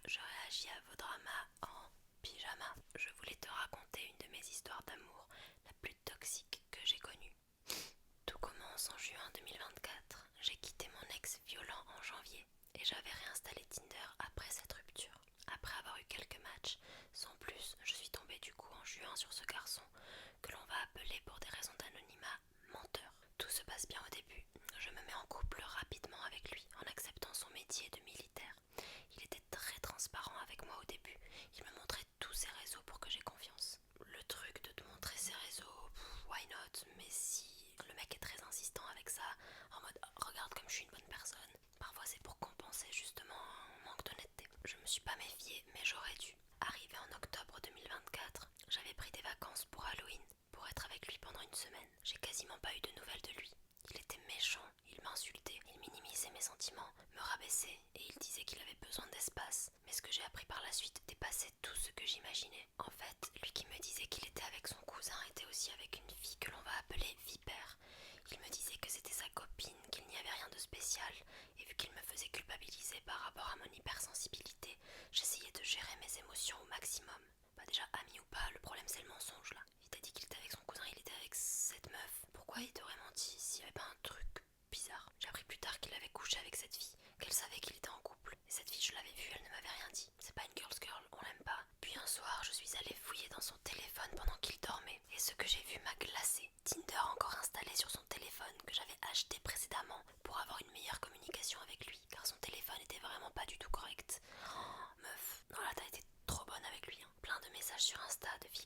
je réagis à vos dramas en pyjama. Je voulais te raconter une de mes histoires d'amour la plus toxique que j'ai connue. Tout commence en juin 2024. J'ai quitté mon ex violent en janvier et j'avais réinstallé Tinder après cette rupture. Après avoir eu quelques matchs, sans plus, je suis tombée du coup en juin sur ce garçon que l'on va appeler pour des raisons d'anonymat menteur. Tout se passe bien au début. Je me mets en couple rapidement avec lui en acceptant son métier de militaire. Il était très transparent avec moi au début. Il me montrait tous ses réseaux pour que j'aie confiance. Le truc de te montrer ses réseaux, why not? Mais si le mec est très insistant avec ça, en mode regarde comme je suis une bonne personne, parfois c'est pour compenser justement un manque d'honnêteté. Je me suis pas méfiée, mais j'aurais dû. Arrivé en octobre 2024, j'avais pris des vacances pour Halloween pour être avec lui pendant une semaine. J'ai quasiment pas eu de nouvelles de lui. Il était méchant, il m'insultait, il minimisait mes sentiments, me rabaissait et il disait qu'il avait besoin d'espace. Mais ce que j'ai appris par la suite dépassait tout ce que j'imaginais. En fait, lui qui me disait qu'il était avec son cousin était aussi avec une fille que l'on va appeler Vipère. Il me disait que c'était sa copine, qu'il n'y avait rien de spécial, et vu qu'il me faisait culpabiliser par rapport à mon hypersensibilité, j'essayais de gérer mes émotions au maximum. Bah déjà, ami ou pas, le problème c'est le mensonge là. Il t'a dit qu'il était avec son cousin, il était avec cette meuf. Pourquoi il t'aurait menti s'il n'y avait pas un truc bizarre? J'ai appris plus tard qu'il avait couché avec cette fille, qu'elle savait qu'il était en couple. Et cette fille, je l'avais vue, elle ne m'avait rien dit. C'est pas une girl's girl, on l'aime pas. Puis un soir, je suis allée fouiller dans son téléphone pendant qu'il dormait. Et ce que j'ai vu m'a glacé. Tinder encore installé sur son téléphone que j'avais acheté précédemment pour avoir une meilleure communication avec lui, car son téléphone était vraiment pas du tout correct. Oh, meuf, non là t'as été trop bonne avec lui, hein. Plein de messages sur Insta de filles